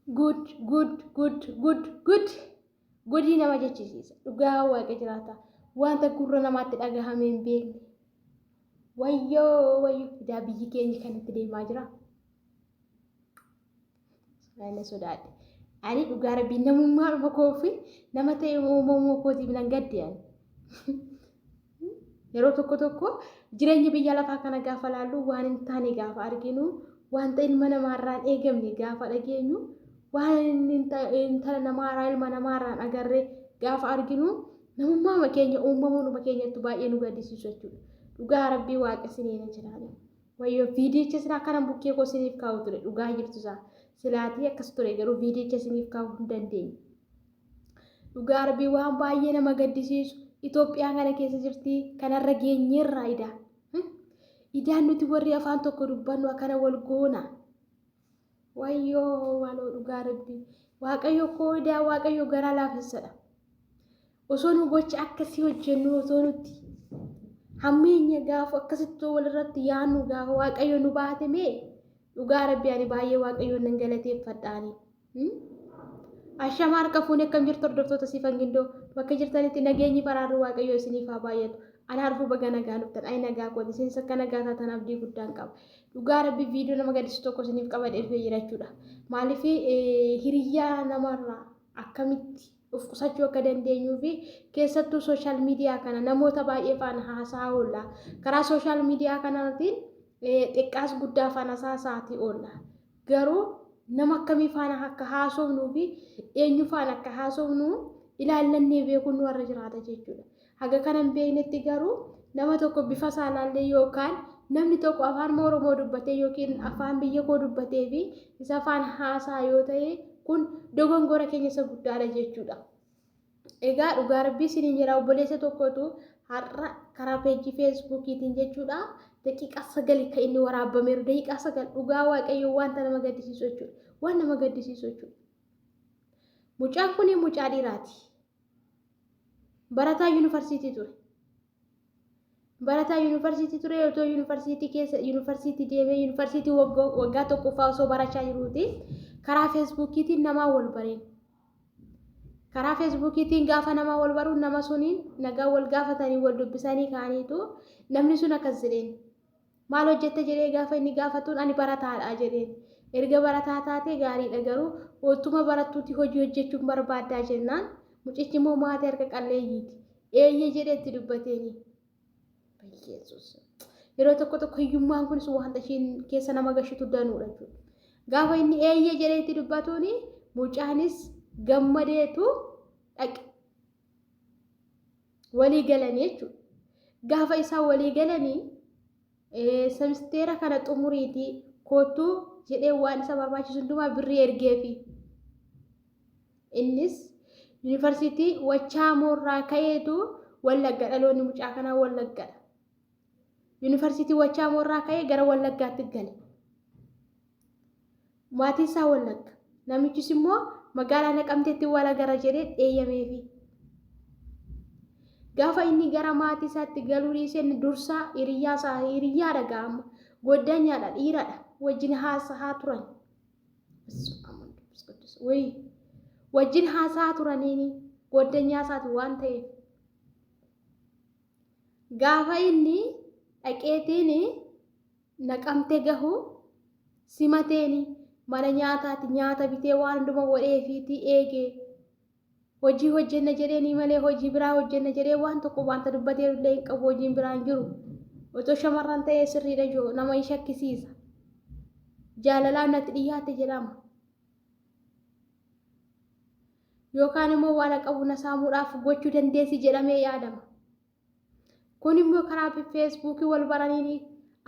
Good. Godii nama jechisiisa. Dhugaa waaqa jiraata. Wanta gurra namaatti dhagahame hin beekne. Wayyoo fidaa biyyi keenya kanatti deemaa jira. Sana sodaadhe. Ani dhugaa rabbii namummaa koofi nama ta'e uumamuu kootiif nan gaddeen. Yeroo tokko jireenya biyya lafaa kana gaafa laallu waan hin taane gaafa arginu wanta ilma namaarraan eegamne gaafa dhageenyu waan intala namaarraa ilma namaarraan agarree gaafa arginu namummaa keenya uumamuun keenyatti baay'ee nu gaddisiisu jechuudha. Dhugaa rabbii waaqa siniina jiraani. Wayyoo viidiyocha sila kanan bukkee koo siniif kaa'u ture dhugaa jirtusaa. Silaatii akkas ture garuu viidiyocha siniif kaa'uu hin dandeenye. Dhugaa rabbii waan baay'ee nama gaddisiisu Itoophiyaan kana keessa jirti kanarra geenyeerraa idaa. Idaan nuti warri afaan tokko dubbannu akkana wal goona. Wayyoo waloo dhugaa rabbii. Waaqayyo koo idaa waaqayyo garaa laafessadha. Osoo nu gocha akkasii hojjennu osoo nuti hammeenya gaafa akkasitti walirratti yaannu gaafa waaqayyo nu baate mee dhugaa rabbii ani baay'ee waaqayyo nan galateeffadhaani. Ashama harka fuunee akkam jirtu hordoftoota siifan gindoo bakka jirtanitti nageenyi baraaruu waaqayyo isiniif haa baay'atu. Ana harfuu baga nagaa dhuftan ay nagaa kooti seensa akka nagaa taatan abdii guddaan qaba. Dhugaa rabbii viidiyoo nama gaddisiisu tokko isiniif qabadhee dhufee jira jechuudha. Maaliif hiriyyaa namarraa akkamitti of qusachuu akka dandeenyuu fi keessattuu sooshaal miidiyaa kana namoota baay'ee faana haasaa oolla. Karaa sooshaal miidiyaa kanaatiin xiqqaas guddaa faana haasaatii oolla. Garuu nama akkamii faana akka haasofnuu fi eenyu faana akka haasofnu ilaallannee beekuun nu warra jiraata jechuudha. Haga kanan beeknetti garuu nama tokko bifa saalaallee yookaan namni tokko afaan Oromoo dubbatee yookiin afaan biyya koo dubbatee fi isa afaan haasaa yoo ta'e kun dogongora keenya isa guddaadha jechuudha. Egaa dhugaa rabbii isiniin jira obboleessa tokkotu har'a karaa peejii feesbuukiitiin jechuudha. Daqiiqaa 9 kan inni waraabameeru daqiiqaa 9 dhugaa waaqayyo wanta nama gaddisiisu jechuudha. Waan nama gaddisiisu jechuudha. Mucaan kun mucaa dhiiraati. Barataa yuunivarsiitii ture. Barataa yuunivarsiitii ture yoo ta'u yuunivarsiitii keessa yuunivarsiitii deemee yuunivarsiitii waggaa tokkoffaa osoo barachaa jiruuti karaa feesbuukiitiin namaa wal bareen. Karaa feesbuukiitiin gaafa namaa wal baruun nama suniin nagaa wal gaafatanii wal dubbisanii kaaniitu namni sun akkas jedheen. Maal hojjette jedhee gaafa inni gaafatuun ani barataadha jedheen. Erga barataa taate gaariidha garuu ottuma barattuuti hojii hojjechuun barbaaddaa jennaan mucichi immoo maatii harka qalleeyyiiti. Eeyyee jedhee itti dubbateeni. Yesus. Yeroo tokko hiyyummaan kunis wanta ishiin keessa nama gashitu danuudha jechuudha. Gaafa inni eeyyee jedhee itti dubbatuuni mucaanis gammadeetu dhaqe. Walii galanii jechuudha. Gaafa isaan walii galanii semisteera kana xumuriitii kootuu jedhee waan isa barbaachisu hundumaa birrii ergeefi. Innis yuunivarsiitii Wachaamoorraa ka'eetu Wallagga dhaloonni mucaa kanaa Wallaggadha. Yuunivarsiitii Wachaamoorraa ka'ee gara Wallaggaatti gale. Maatii isaa Wallagga. Namichis immoo magaalaa Naqamteetti wala gara jedhee dheeyyameefi. Gaafa inni gara maatii isaatti galuu dhiisee dursaa hiriyyaa dhaga'ama. Goddanyaadha dhiiradha. Wajjin haasaa turan. Wajjin haasaa turaniini goddanyaa isaati waan ta'eef. Gaafa inni dhaqeetiin Naqamtee gahu simateeni mana nyaataatti nyaata bitee waan hunduma godheefiitii eegee hojii hojjenna jedheeni malee hojii biraa hojjenna jedhee waan tokko wanta dubbatee illee hin qabu hojiin biraan jiru. Otoo shamarran ta'ee sirriidha jiru nama hin shakkisiisa. Jaalalaan natti dhiyyaate jedhama. Yookaan immoo waan qabu na saamuudhaaf gochuu dandeessi jedhamee yaadama. Kun immoo karaa feesbuukii wal baranii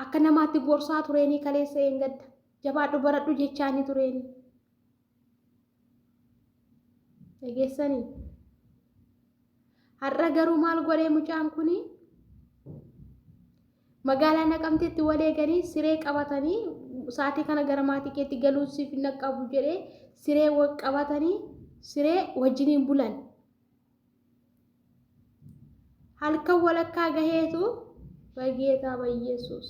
akka namaatti gorsaa tureeni kaleessa eengadda. Jabaadhu baradhu jechaanii tureeni. Dhageessanii. Har'a garuu maal godhee mucaan kuni magaalaa Naqamteetti wal eeganii siree qabatanii saatii kana gara maatii keetti galuu siif naqqabu jedhee siree qabatanii siree wajjiniin bulan. Halkan walakkaa gaheetu bageetaa bayyeessuus.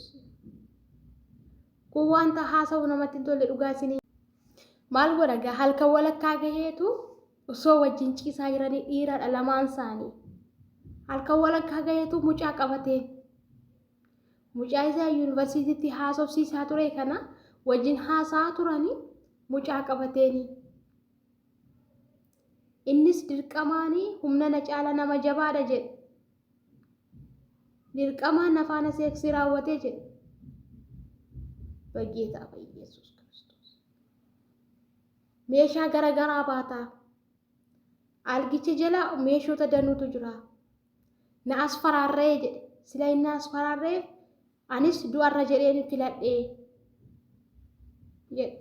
Kun wanta haasa'u namatti hin tolle dhugaa isinii. maal godha gaa halkan walakkaa gaheetu osoo wajjin ciisaa jiranii dhiiradha lamaan isaanii. Halkan walakkaa gaheetu mucaa qabateen. Mucaa isaa yuunivarsiitiitti haasofsiisaa ture kana wajjin haasaa turanii mucaa qabateeni. Innis dirqamaanii humna na caala nama jabaadha jedhe. Dirqamaan afaana seeksii raawwatee jedhe. Bajjeetaa Yesuus Kiristoos. Meeshaa garagaraa baataa. Algicha jala meeshoota danuutu jira. Na asfaraarree jedhe. Sila inni asfaraarree anis du'arra jedheen filadhee jedhe.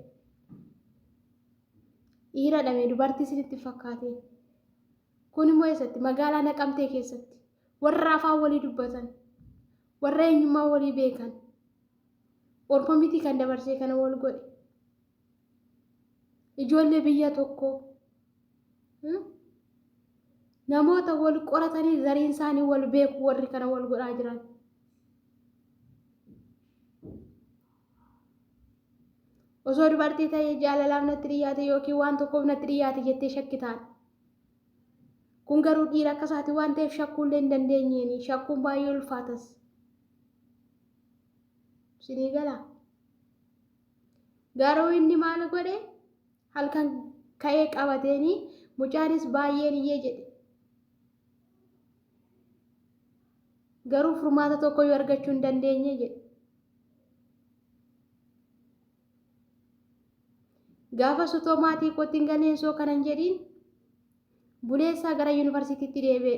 Dhiira dhamee dubartii isinitti fakkaate. Kun immoo eessatti magaalaa Naqamtee keessatti warra afaan walii dubbatan warra eenyummaa walii beekan orma miti kan dabarsee kana wal godhe. Ijoollee biyya tokko namoota wal qoratanii zariin isaanii wal beeku warri kana wal godhaa jiran. Osoo dubartii ta'ee jaalalaaf natti dhiyaate yookiin waan tokkoof natti dhiyaate jettee shakkitaan. Kun garuu dhiira akka isaati waan ta'eef shakkuullee hin dandeenyeeni. Shakkuun baay'ee ulfaatas. Sinii galaa. Garuu inni maal godhe halkan ka'ee qabateeni mucaanis baay'een iyyee jedhe. Garuu furmaata tokko yoo argachuu hin dandeenye jedhe. Gaafa sutoo maatii kootiin ganeensoo kanan jedhiin buleessaa gara yuunivarsiitiitti deebi'e.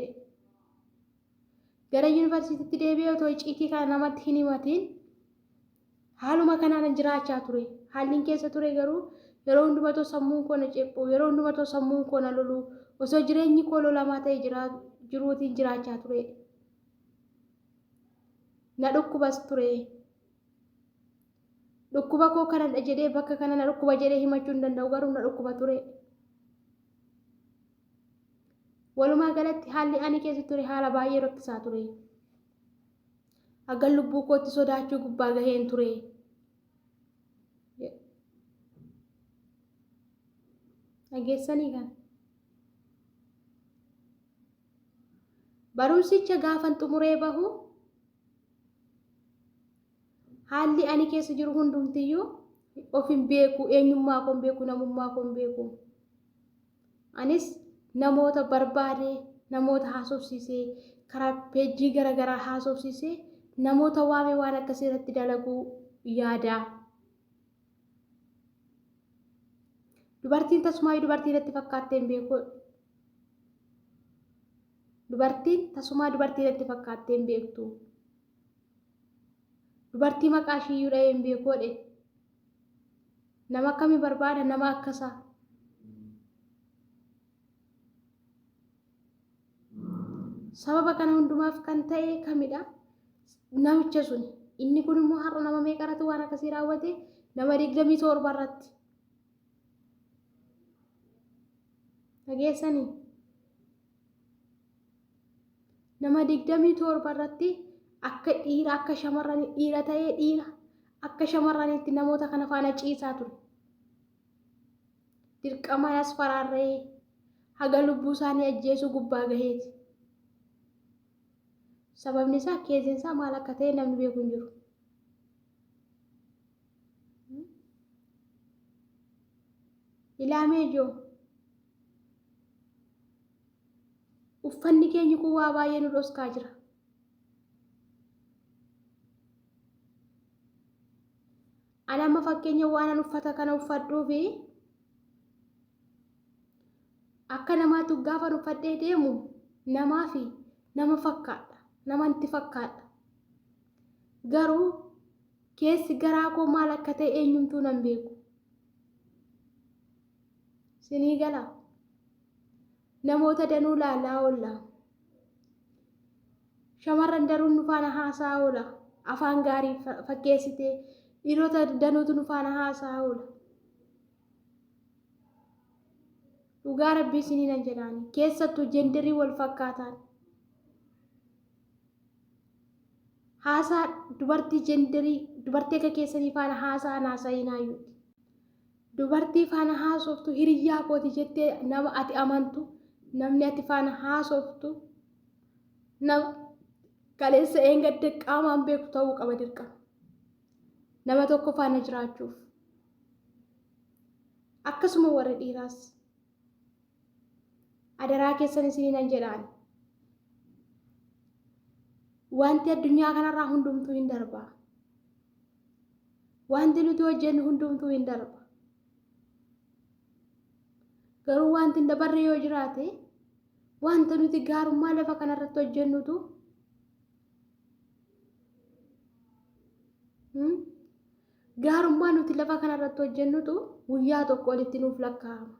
Gara yuunivarsiitiitti deebi'e otoo icciitii kana namatti hin himatiin haaluma kanaan jiraachaa ture. Haalli keessa ture garuu yeroo hundumatoo sammuun koo na cephuu, yeroo hundumatoo sammuun koo na loluu, osoo jireenyi koo lolamaa ta'e jiruutiin jiraachaa ture. Na dhukkubas ture. Dhukkuba koo kanadha jedhee bakka kana na dhukkuba jedhee himachuu hin danda'u garuu na dhukkuba ture. Walumaa galatti haalli ani keessa ture haala baay'ee rakkisaa ture. Hanga lubbuu kootti sodaachuu gubbaa gaheen ture. Dhageessanii kan. Barumsicha gaafan xumuree bahu haalli ani keessa jiru hundumtiyyuu of hin beeku, eenyummaa koo hin beeku, namummaa koo hin beeku. Anis namoota barbaade, namoota haasofsiisee, karaa peejii garagaraa haasofsiisee, namoota waame waan akkasii irratti dalaguu yaada. Dubartiin tasumaa dubartii irratti fakkaattee hin beeku. Dubartiin tasumaa dubartii irratti fakkaattee hin beektu. Dubartii maqaa ishiiyyuu dha'ee hin beekoodhe. Nama akkamii barbaada nama akkasaa. Sababa kana hundumaaf kan ta'e kamidha? Namicha suni. Inni kun immoo har'a nama meeqarratti waan akkasii raawwate? Nama 27 irratti. Dhageessanii? Nama 27 irratti akka dhiira akka shamarranii dhiira ta'ee dhiira akka shamarraniitti namoota kana faana ciisaa ture. Dirqama asfaraarree haga lubbuu isaanii ajjeesuu gubbaa gaheeti. Sababni isaa keessiin isaa maal akka ta'e namni beeku hin jiru. Ilaamee ijoo uffanni keenya kun waa baay'ee nu dhoskaa jira. Ani amma fakkeenya waan an uffata kana uffadhuu fi akka namaatu gaafa uffadhee deemu namaa fi nama fakkaadha. Namanti fakkaadha. Garuu keessi garaa koo maal akka ta'e eenyumtuu nan beeku. Sinii galaa. Namoota danuu laalaa oolla. Shamarran danuun nu faana haasaa oola. Afaan gaarii fakkeessitee dhiirota danuutu nu faana haasaa oola. Dhugaa Rabbii isinii nan jedhaani. Keessattuu jenderii wal fakkaataan. Haasaa dubartii jenderii dubartii akka keessanii faana haasaa naasa'inaayyuuti. dubartii faana haasoftu hiriyyaa kooti jettee nama ati amantu namni ati faana haasoftu nama kaleessa eengadde qaamaan beeku ta'uu qaba dirqama nama tokko faana jiraachuuf. Akkasuma warri dhiiraas adaraa keessan isiniin jedhaan wanti addunyaa kanarraa hundumtuu hin darba. Wanti nuti hojjennu hundumtuu hin darba. Garuu wanti hin dabarre yoo jiraate wanta nuti gaarummaa lafa kanarratti hojjennutu gaarummaa nuti lafa kanarratti hojjennutu guyyaa tokko walitti nuuf lakkaa'ama.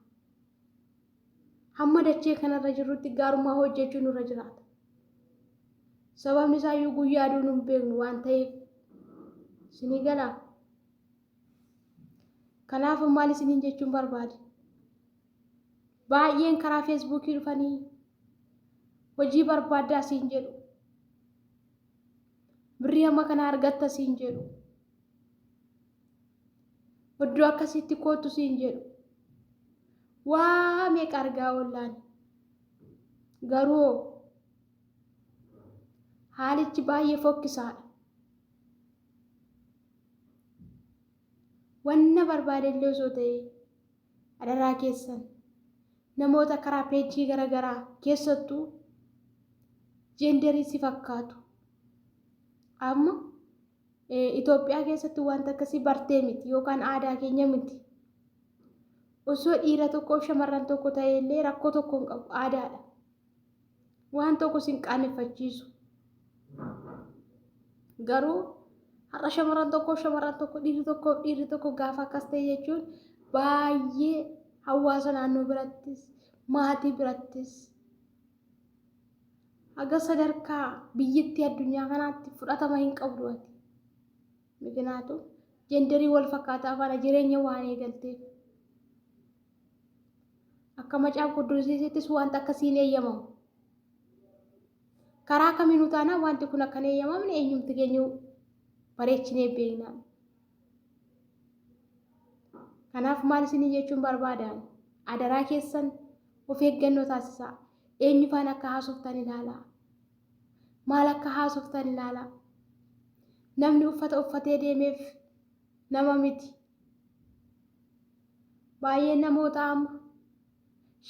Hamma dachee kanarra jirrutti gaarummaa hojjechuu nurra jiraata. Sababni isaayyuu guyyaa aduu nun beeknu waan ta'eef isinii galaa. Kanaaf maal isiniin jechuun barbaade? Baay'een karaa feesbuukii dhufanii hojii barbaaddaa siin jedhu. Birrii hamma kana argatta siin jedhu. Iddoo akkasitti kootu siin jedhu. Waa meeqa argaa ollaan. Garuu haalichi baay'ee fokkisaadha. Wanna barbaade illee osoo ta'e adaraa keessan namoota karaa peejii garaagaraa keessattuu jeenderii si fakkaatu. Amma Itoophiyaa keessatti wanta akkasii bartee miti yookaan aadaa keenya miti. Osoo dhiira tokko shamarran tokko ta'e illee rakkoo tokko hin qabu aadaadha. Waan tokko sin qaaneffachiisu. Garuu har'a shamarran tokko dhiirri tokko gaafa akkas ta'e jechuun baay'ee hawaasa naannoo birattis maatii birattis haga sadarkaa biyyattii addunyaa kanaatti fudhatama hin qabdu ati. Mikinaatu jeenderii wal fakkaataa faana jireenya waan eegalteef akka macaafa quddusiisittis wanta akkasiin eeyyamamu. Karaa kamiinuu taanaan wanti kun akka hin eeyyamamne eenyumti keenya bareechinee beeknaan. Kanaaf maal isinii jechuun barbaadaan adaraa keessan of eeggannoo taasisaa. Eenyu faana akka haasoftan ilaalaa. Maal akka haasoftan ilaalaa. Namni uffata uffatee deemeef nama miti. Baay'ee namoota amma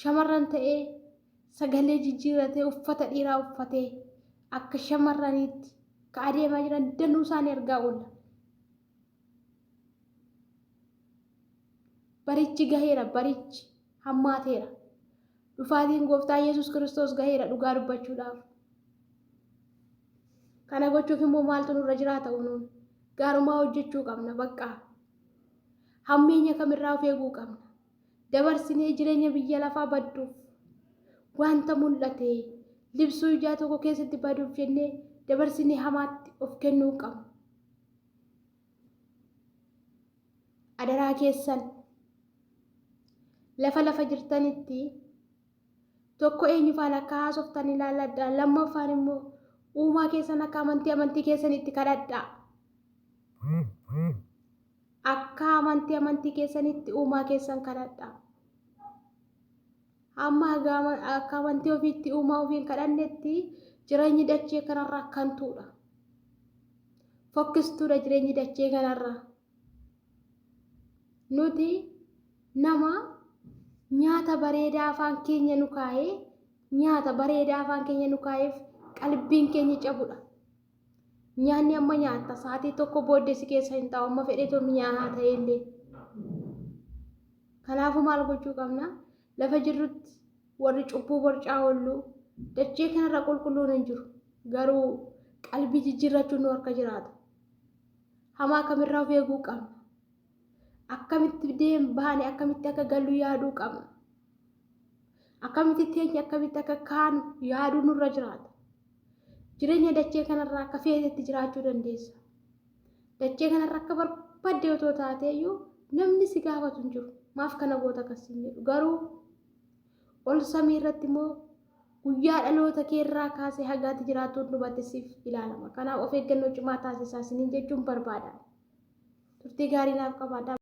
shamarran ta'ee sagalee jijjiiratee uffata dhiiraa uffatee akka shamarraniitti ka adeemaa jiran danuu isaanii argaa oolla. Barichi gaheera, barichi hammaateera. Dhufaatiin gooftaa Yesuus Kiristoos gaheera dhugaa dubbachuudhaaf. Kana gochuuf immoo maaltu nurra jiraata unuun? Gaarummaa hojjechuu qabna bakka. Hammeenya kamirraa of eeguu qabna. Dabarsinee jireenya biyya lafaa badduuf wanta mul'ate libsuu ijaa tokko keessatti baduuf jennee dabarsinee hamaatti of kennuu qabna. Adaraa keessan lafa jirtanitti tokko eenyu faana akka haasoftan ilaaladhaa. Lammaffaan immoo uumaa keessan akka amantii keessanitti kadhadhaa. Akka amantii keessanitti uumaa keessan kadhadhaa. Amma akka amantii ofiitti uumaa ofiin kadhannetti jireenyi dachee kanarraa akkantuudha. Fokkistuudha jireenyi dachee kanarraa. Nuti nama nyaata bareedaa afaan keenya nu kaa'ee nyaata bareedaa afaan keenya nu kaa'eef qalbiin keenya cabudha. Nyaanni amma nyaatta sa'aatii tokko booddee si keessa hin taa'u amma fedhee tolmi nyaata illee. Kanaafuu maal gochuu qabna? Lafa jirrutti warri cubbuu borcaa oollu dachee kanarra qulqulluun hin jiru. Garuu qalbii jijjiirrachuun nu harka jiraata. Hamaa kamirraa of eeguu qabna. Akkamitti baane akkamitti akka gallu yaaduu qabna. Akkamitti teenya akkamitti akka kaanu yaaduu nurra jiraata. Jireenya dachee kanarraa akka feetetti jiraachuu dandeessa. Dachee kanarraa akka barbaadde otoo taateeyyuu namni si gaafatu hin jiru. Maaf kana goota akkasiin jedhu. Garuu ol samii irratti immoo guyyaa dhaloota keerraa kaasee hagaatti jiraatuun dubatte siif ilaalama. Kanaaf of eeggannoo cimaa taasisaa isiniin jechuun barbaada. Turtii gaarii naaf qabaadhaa.